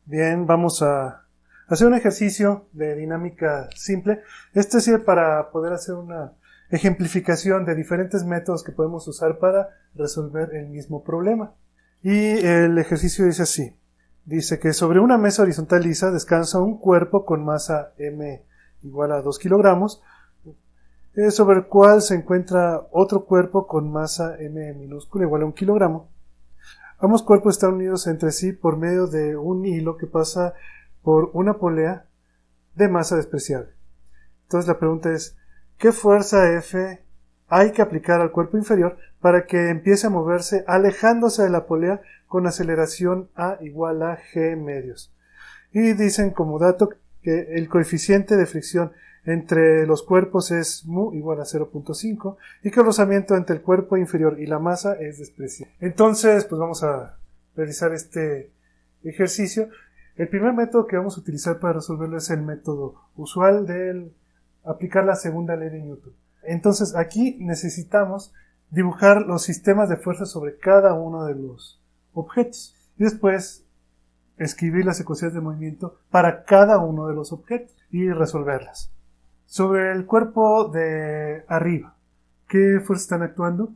Bien, vamos a hacer un ejercicio de dinámica simple. Este sirve para poder hacer una ejemplificación de diferentes métodos que podemos usar para resolver el mismo problema. Y el ejercicio dice así. Dice que sobre una mesa horizontal lisa descansa un cuerpo con masa m igual a 2 kilogramos, sobre el cual se encuentra otro cuerpo con masa m minúscula igual a 1 kilogramo. Ambos cuerpos están unidos entre sí por medio de un hilo que pasa por una polea de masa despreciable. Entonces la pregunta es, ¿qué fuerza F hay que aplicar al cuerpo inferior para que empiece a moverse alejándose de la polea con aceleración A igual a G medios? Y dicen como dato que el coeficiente de fricción entre los cuerpos es mu igual a 0.5 y que el rozamiento entre el cuerpo inferior y la masa es despreciable. Entonces, pues vamos a realizar este ejercicio. El primer método que vamos a utilizar para resolverlo es el método usual de aplicar la segunda ley de Newton. Entonces, aquí necesitamos dibujar los sistemas de fuerza sobre cada uno de los objetos y después escribir las ecuaciones de movimiento para cada uno de los objetos y resolverlas. Sobre el cuerpo de arriba, ¿qué fuerzas están actuando?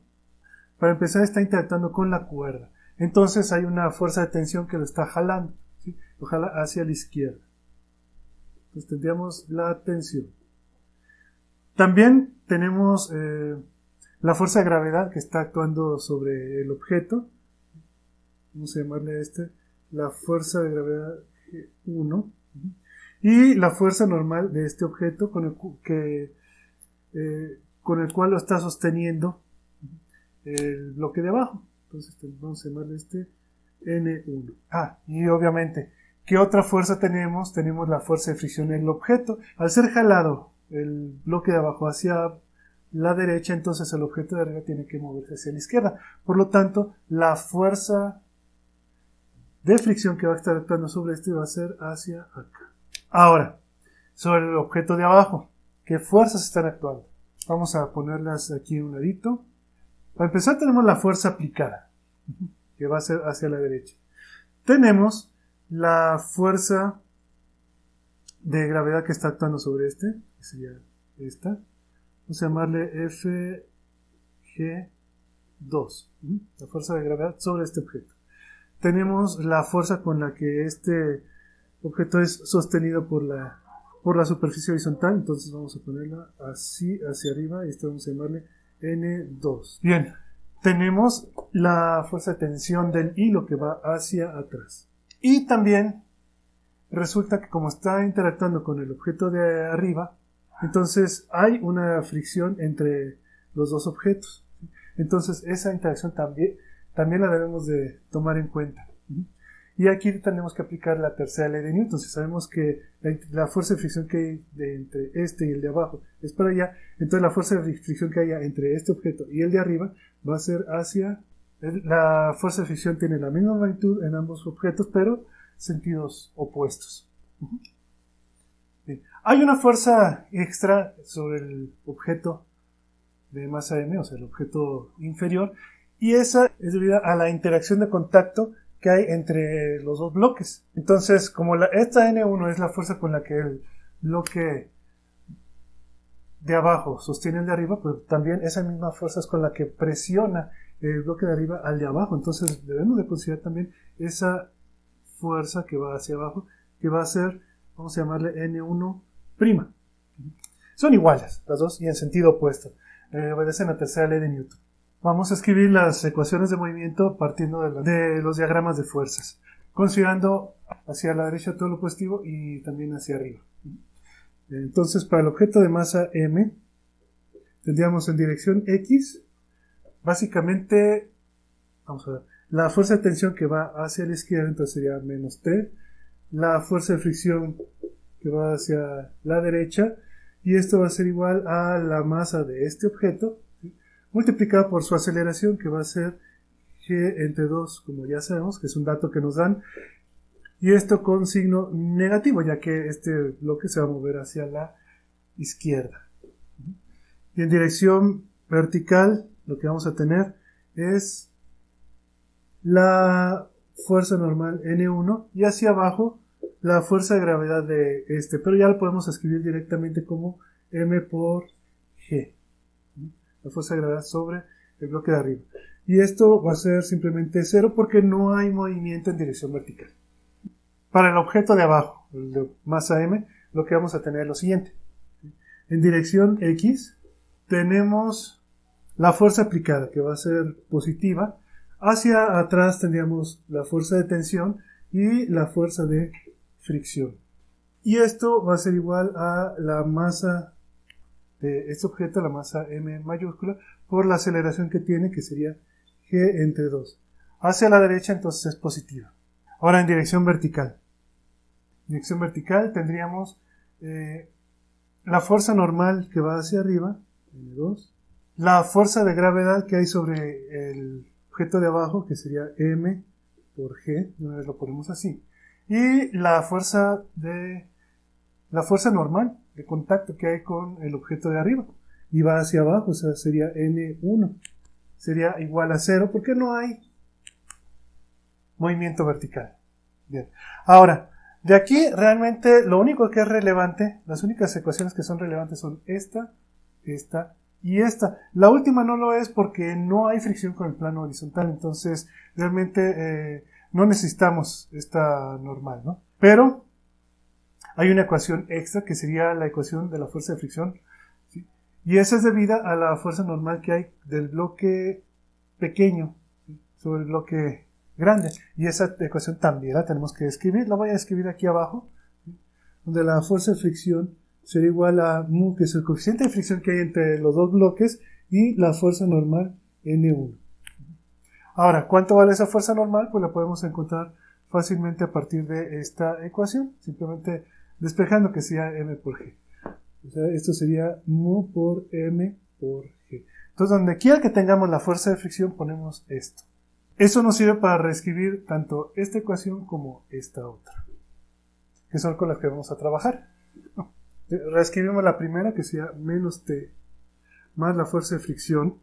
Para empezar, está interactuando con la cuerda. Entonces hay una fuerza de tensión que lo está jalando, ¿sí? Lo jala hacia la izquierda. Entonces tendríamos la tensión. También tenemos la fuerza de gravedad que está actuando sobre el objeto. Vamos a llamarle a la fuerza de gravedad G1. Y la fuerza normal de este objeto con el cual lo está sosteniendo el bloque de abajo. Entonces vamos a llamarle N1. Y obviamente, ¿qué otra fuerza tenemos? Tenemos la fuerza de fricción en el objeto. Al ser jalado el bloque de abajo hacia la derecha, entonces el objeto de arriba tiene que moverse hacia la izquierda. Por lo tanto, la fuerza de fricción que va a estar actuando sobre este va a ser hacia acá. Ahora, sobre el objeto de abajo, ¿qué fuerzas están actuando? Vamos a ponerlas aquí a un ladito. Para empezar tenemos la fuerza aplicada, que va a ser hacia la derecha. Tenemos la fuerza de gravedad que está actuando sobre que sería esta. Vamos a llamarle Fg2, la fuerza de gravedad sobre este objeto. Tenemos la fuerza con la que este objeto es sostenido por la superficie horizontal, entonces vamos a ponerla así hacia arriba y esto vamos a llamarle N2. Bien, tenemos la fuerza de tensión del hilo que va hacia atrás. Y también resulta que como está interactuando con el objeto de arriba, entonces hay una fricción entre los dos objetos. Entonces esa interacción también la debemos de tomar en cuenta. Y aquí tenemos que aplicar la tercera ley de Newton. Si sabemos que la fuerza de fricción que hay entre este y el de abajo es para allá, entonces la fuerza de fricción que haya entre este objeto y el de arriba va a ser hacia... La fuerza de fricción tiene la misma magnitud en ambos objetos, pero sentidos opuestos. Bien. Hay una fuerza extra sobre el objeto de masa m, o sea, el objeto inferior, y esa es debido a la interacción de contacto que hay entre los dos bloques. Entonces, como esta N1 es la fuerza con la que el bloque de abajo sostiene el de arriba, pues también esa misma fuerza es con la que presiona el bloque de arriba al de abajo. Entonces debemos de considerar también esa fuerza que va hacia abajo, que va a ser, vamos a llamarle N1'. Son iguales las dos y en sentido opuesto. Obedecen la tercera ley de Newton. Vamos a escribir las ecuaciones de movimiento partiendo de los diagramas de fuerzas, considerando hacia la derecha todo lo positivo y también hacia arriba. Entonces, para el objeto de masa m, tendríamos en dirección X, básicamente, vamos a ver, la fuerza de tensión que va hacia la izquierda, entonces sería menos T, la fuerza de fricción que va hacia la derecha, y esto va a ser igual a la masa de este objeto, multiplicada por su aceleración, que va a ser G entre 2, como ya sabemos, que es un dato que nos dan, y esto con signo negativo, ya que este bloque se va a mover hacia la izquierda. Y en dirección vertical, lo que vamos a tener es la fuerza normal N1 y hacia abajo la fuerza de gravedad de este, pero ya lo podemos escribir directamente como M por G, la fuerza de gravedad sobre el bloque de arriba. Y esto va a ser simplemente 0 porque no hay movimiento en dirección vertical. Para el objeto de abajo, el de masa M, lo que vamos a tener es lo siguiente. En dirección X tenemos la fuerza aplicada, que va a ser positiva. Hacia atrás tendríamos la fuerza de tensión y la fuerza de fricción. Y esto va a ser igual a la masa de este objeto, la masa M mayúscula, por la aceleración que tiene, que sería G entre 2. Hacia la derecha entonces es positiva. Ahora en dirección vertical. En dirección vertical tendríamos la fuerza normal que va hacia arriba, M2, la fuerza de gravedad que hay sobre el objeto de abajo, que sería M por G, una vez lo ponemos así, y la fuerza normal de contacto que hay con el objeto de arriba, y va hacia abajo, o sea, sería N1, sería igual a 0, porque no hay movimiento vertical. Bien, ahora, de aquí realmente lo único que es relevante, las únicas ecuaciones que son relevantes son esta y esta. La última no lo es porque no hay fricción con el plano horizontal, entonces realmente no necesitamos esta normal, ¿no? Pero hay una ecuación extra que sería la ecuación de la fuerza de fricción, ¿sí? Y esa es debida a la fuerza normal que hay del bloque pequeño, ¿sí?, sobre el bloque grande, y esa ecuación también la tenemos que escribir. La voy a escribir aquí abajo, ¿sí?, donde la fuerza de fricción sería igual a mu, que es el coeficiente de fricción que hay entre los dos bloques, y la fuerza normal N1. Ahora, ¿cuánto vale esa fuerza normal? Pues la podemos encontrar fácilmente a partir de esta ecuación, simplemente despejando que sea M por G. O sea, esto sería mu por M por G. Entonces, donde quiera que tengamos la fuerza de fricción, ponemos esto. Eso nos sirve para reescribir tanto esta ecuación como esta otra, que son con las que vamos a trabajar. Reescribimos la primera, que sería menos T más la fuerza de fricción,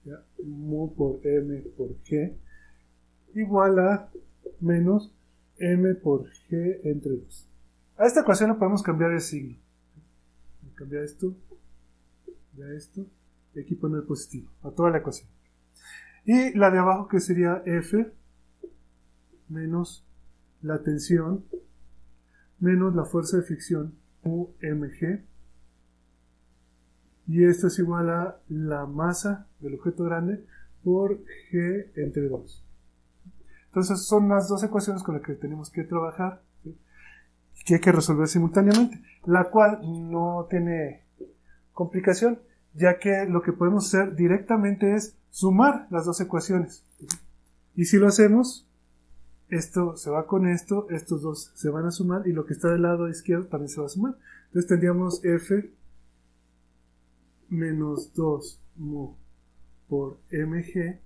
¿ya?, mu por M por G, igual a menos M por G entre 2. A esta ecuación le podemos cambiar el signo. Cambiar esto, ya esto, y aquí poner positivo a toda la ecuación. Y la de abajo, que sería F menos la tensión menos la fuerza de fricción UMG, y esto es igual a la masa del objeto grande por G entre 2. Entonces son las dos ecuaciones con las que tenemos que trabajar, ¿sí?, que hay que resolver simultáneamente, la cual no tiene complicación, ya que lo que podemos hacer directamente es sumar las dos ecuaciones. Y si lo hacemos, esto se va con esto, estos dos se van a sumar, y lo que está del lado izquierdo también se va a sumar. Entonces tendríamos F menos 2 mu por mg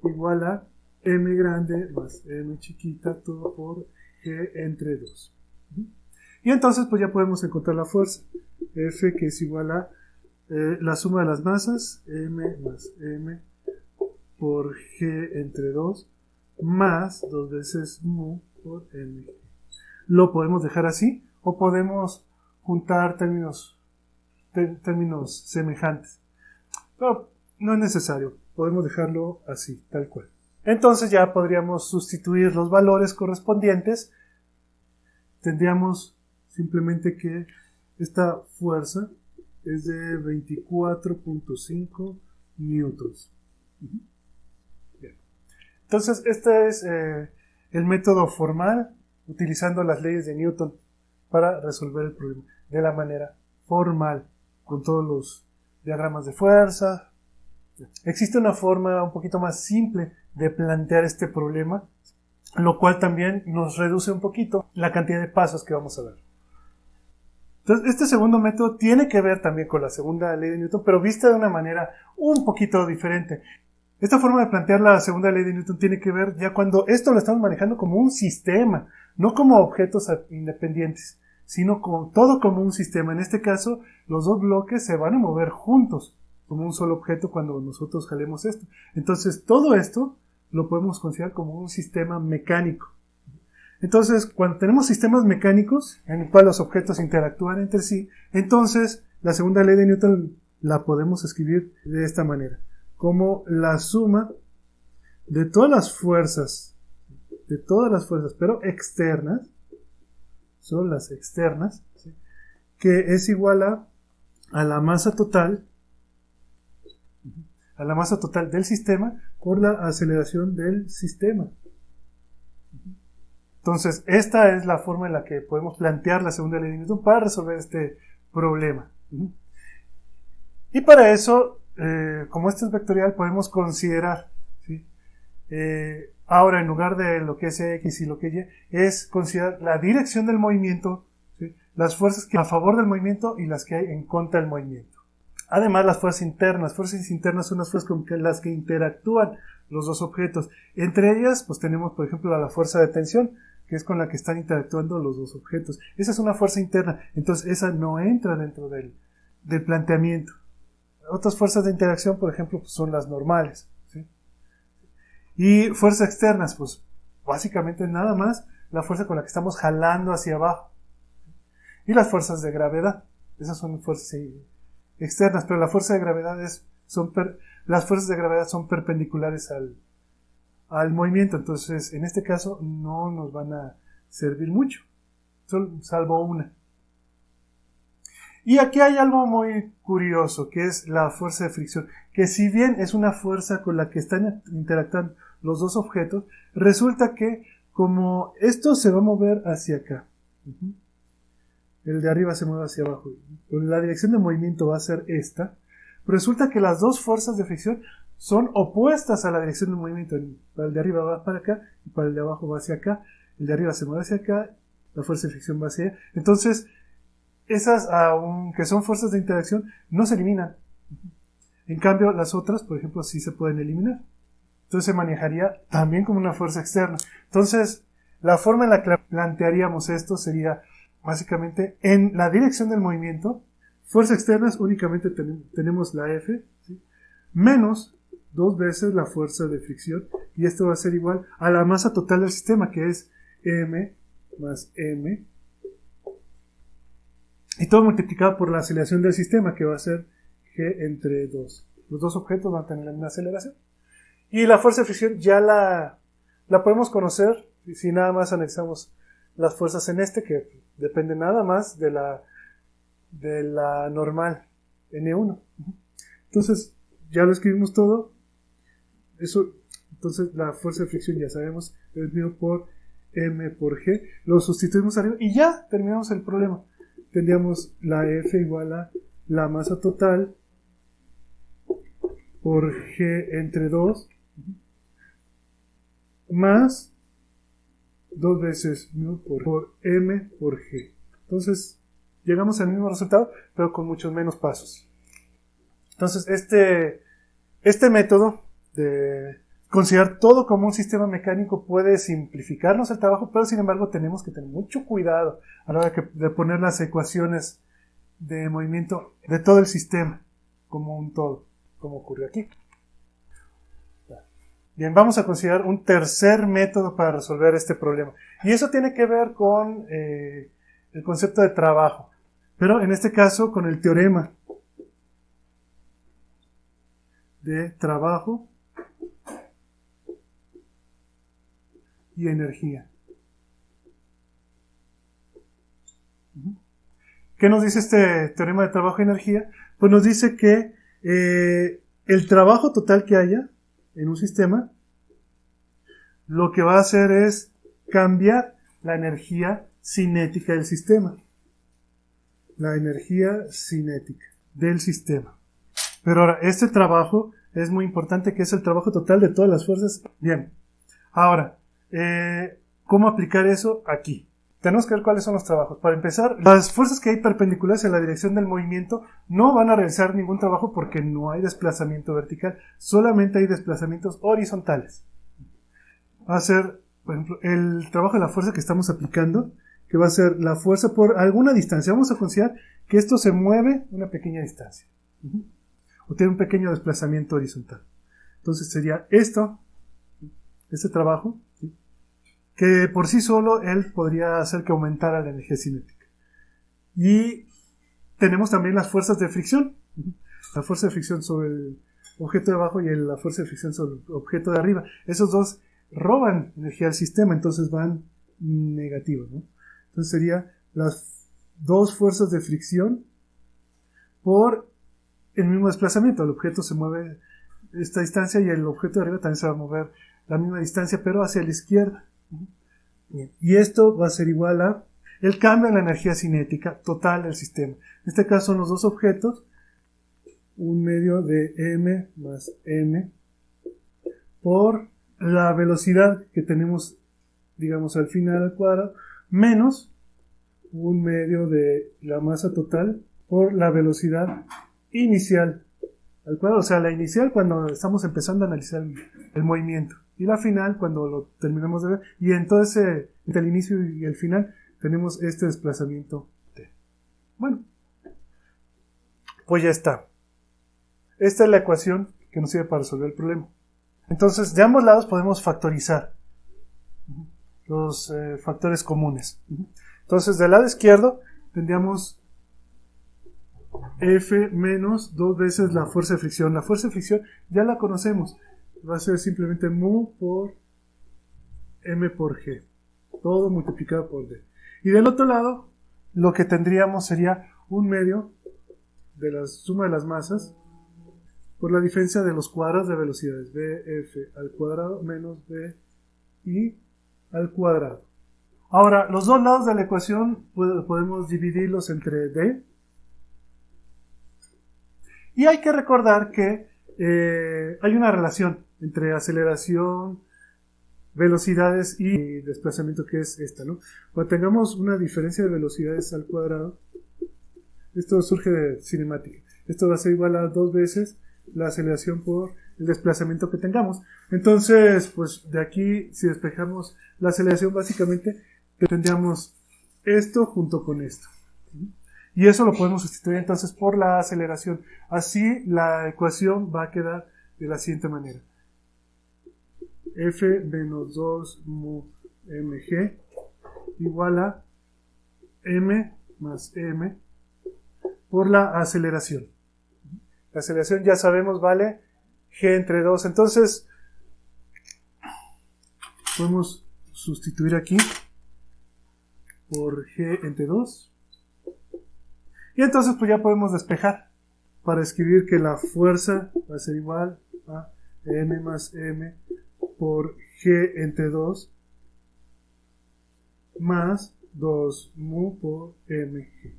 igual a m grande más m chiquita, todo por g entre 2. Y entonces pues ya podemos encontrar la fuerza. F, que es igual a la suma de las masas, m más m por g entre 2, más 2 veces mu por mg. Lo podemos dejar así, o podemos juntar términos semejantes, pero no es necesario, podemos dejarlo así, tal cual. Entonces ya podríamos sustituir los valores correspondientes. Tendríamos simplemente que esta fuerza es de 24.5 newtons. Bien. Entonces este es el método formal, utilizando las leyes de Newton para resolver el problema de la manera formal, con todos los diagramas de fuerza. Existe una forma un poquito más simple de plantear este problema, lo cual también nos reduce un poquito la cantidad de pasos que vamos a dar. Entonces, este segundo método tiene que ver también con la segunda ley de Newton, pero vista de una manera un poquito diferente. Esta forma de plantear la segunda ley de Newton tiene que ver ya cuando esto lo estamos manejando como un sistema, no como objetos independientes, sino todo como un sistema. En este caso, los dos bloques se van a mover juntos como un solo objeto cuando nosotros jalemos esto. Entonces, todo esto lo podemos considerar como un sistema mecánico. Entonces, cuando tenemos sistemas mecánicos en el cual los objetos interactúan entre sí, entonces la segunda ley de Newton la podemos escribir de esta manera, como la suma de todas las fuerzas, pero externas, son las externas, ¿sí?, que es igual a la masa total del sistema por la aceleración del sistema. Entonces, esta es la forma en la que podemos plantear la segunda ley de Newton para resolver este problema. Y para eso, como este es vectorial, podemos considerar, ¿sí?, ahora en lugar de lo que es X y lo que Y, es considerar la dirección del movimiento, ¿sí?, las fuerzas que a favor del movimiento y las que hay en contra del movimiento. Además, las fuerzas internas. Fuerzas internas son las fuerzas con las que interactúan los dos objetos. Entre ellas, pues tenemos, por ejemplo, la fuerza de tensión, que es con la que están interactuando los dos objetos. Esa es una fuerza interna, entonces esa no entra dentro del planteamiento. Otras fuerzas de interacción, por ejemplo, pues son las normales, ¿sí? Y fuerzas externas, pues básicamente nada más la fuerza con la que estamos jalando hacia abajo. Y las fuerzas de gravedad, esas son fuerzas externas, pero la fuerza de gravedad las fuerzas de gravedad son perpendiculares al movimiento, entonces en este caso no nos van a servir mucho, salvo una. Y aquí hay algo muy curioso, que es la fuerza de fricción, que si bien es una fuerza con la que están interactuando los dos objetos, resulta que como esto se va a mover hacia acá, el de arriba se mueve hacia abajo, la dirección de movimiento va a ser esta, resulta que las dos fuerzas de fricción son opuestas a la dirección del movimiento. Para el de arriba va para acá y para el de abajo va hacia acá. El de arriba se mueve hacia acá, la fuerza de fricción va hacia allá. Entonces, esas, aunque son fuerzas de interacción, no se eliminan. En cambio, las otras, por ejemplo, sí se pueden eliminar. Entonces se manejaría también como una fuerza externa. Entonces, la forma en la que plantearíamos esto sería básicamente en la dirección del movimiento. Fuerzas externas únicamente tenemos la F, ¿sí?, menos 2 veces la fuerza de fricción, y esto va a ser igual a la masa total del sistema, que es M más M, y todo multiplicado por la aceleración del sistema, que va a ser G entre 2. Los dos objetos van a tener la misma aceleración. Y la fuerza de fricción ya la podemos conocer si nada más anexamos las fuerzas en que depende nada más de la normal N1. Entonces, ya lo escribimos todo. Entonces, la fuerza de fricción ya sabemos, es mío por M por G. Lo sustituimos arriba y ya terminamos el problema. Tendríamos la F igual a la masa total por G entre 2 más 2 veces μ por M por G. Entonces, llegamos al mismo resultado, pero con muchos menos pasos. Entonces, este método de considerar todo como un sistema mecánico puede simplificarnos el trabajo, pero sin embargo tenemos que tener mucho cuidado a la hora de poner las ecuaciones de movimiento de todo el sistema como un todo, como ocurrió aquí. Bien, vamos a considerar un tercer método para resolver este problema. Y eso tiene que ver con el concepto de trabajo, pero en este caso con el teorema de trabajo y energía. ¿Qué nos dice este teorema de trabajo y energía? Pues nos dice que el trabajo total que haya en un sistema, lo que va a hacer es cambiar la energía cinética del sistema. La energía cinética del sistema. Pero ahora, este trabajo es muy importante, que es el trabajo total de todas las fuerzas. Bien, ahora, ¿cómo aplicar eso aquí? Tenemos que ver cuáles son los trabajos. Para empezar, las fuerzas que hay perpendiculares en la dirección del movimiento no van a realizar ningún trabajo porque no hay desplazamiento vertical, solamente hay desplazamientos horizontales. Va a ser, por ejemplo, el trabajo de la fuerza que estamos aplicando, que va a ser la fuerza por alguna distancia. Vamos a considerar que esto se mueve una pequeña distancia, o tiene un pequeño desplazamiento horizontal. Entonces sería esto, este trabajo, ¿sí? Que por sí solo él podría hacer que aumentara la energía cinética. Y tenemos también las fuerzas de fricción. La fuerza de fricción sobre el objeto de abajo y la fuerza de fricción sobre el objeto de arriba. Esos dos roban energía al sistema, entonces van negativos, ¿no? Entonces sería las dos fuerzas de fricción por el mismo desplazamiento. El objeto se mueve esta distancia y el objeto de arriba también se va a mover la misma distancia, pero hacia la izquierda. Bien. Y esto va a ser igual a el cambio en la energía cinética total del sistema. En este caso son los dos objetos, un medio de m más m por la velocidad que tenemos, digamos, al final al cuadrado, menos un medio de la masa total por la velocidad inicial al cuadrado. O sea, la inicial cuando estamos empezando a analizar el movimiento, y la final cuando lo terminamos de ver. Y entonces, entre el inicio y el final, tenemos este desplazamiento t. Bueno, pues ya está. Esta es la ecuación que nos sirve para resolver el problema. Entonces, de ambos lados podemos factorizar los factores comunes. Entonces, del lado izquierdo tendríamos F menos 2 veces la fuerza de fricción. La fuerza de fricción ya la conocemos. Va a ser simplemente mu por m por g. Todo multiplicado por d. Y del otro lado, lo que tendríamos sería un medio de la suma de las masas por la diferencia de los cuadrados de velocidades. Bf al cuadrado menos bi al cuadrado. Ahora, los dos lados de la ecuación podemos dividirlos entre d. Y hay que recordar que hay una relación entre aceleración, velocidades y desplazamiento, que es esta, ¿no? Cuando tengamos una diferencia de velocidades al cuadrado, esto surge de cinemática. Esto va a ser igual a 2 veces la aceleración por el desplazamiento que tengamos. Entonces, pues de aquí, si despejamos la aceleración, básicamente tendríamos esto junto con esto. Y eso lo podemos sustituir entonces por la aceleración. Así la ecuación va a quedar de la siguiente manera. F menos 2 mu mg igual a m más m por la aceleración. La aceleración ya sabemos vale g entre 2. Entonces podemos sustituir aquí por g entre 2. Y entonces pues ya podemos despejar para escribir que la fuerza va a ser igual a m más m por g entre 2 más 2 mu por mg.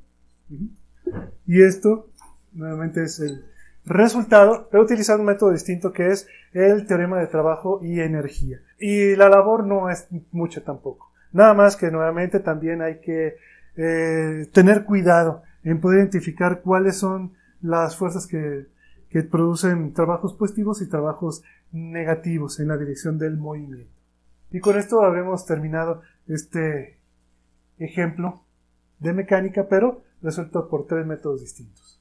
Y esto nuevamente es el resultado, pero utilizando un método distinto, que es el teorema de trabajo y energía. Y la labor no es mucha tampoco. Nada más que nuevamente también hay que tener cuidado en poder identificar cuáles son las fuerzas que producen trabajos positivos y trabajos negativos en la dirección del movimiento. Y con esto habremos terminado este ejemplo de mecánica, pero resuelto por 3 métodos distintos.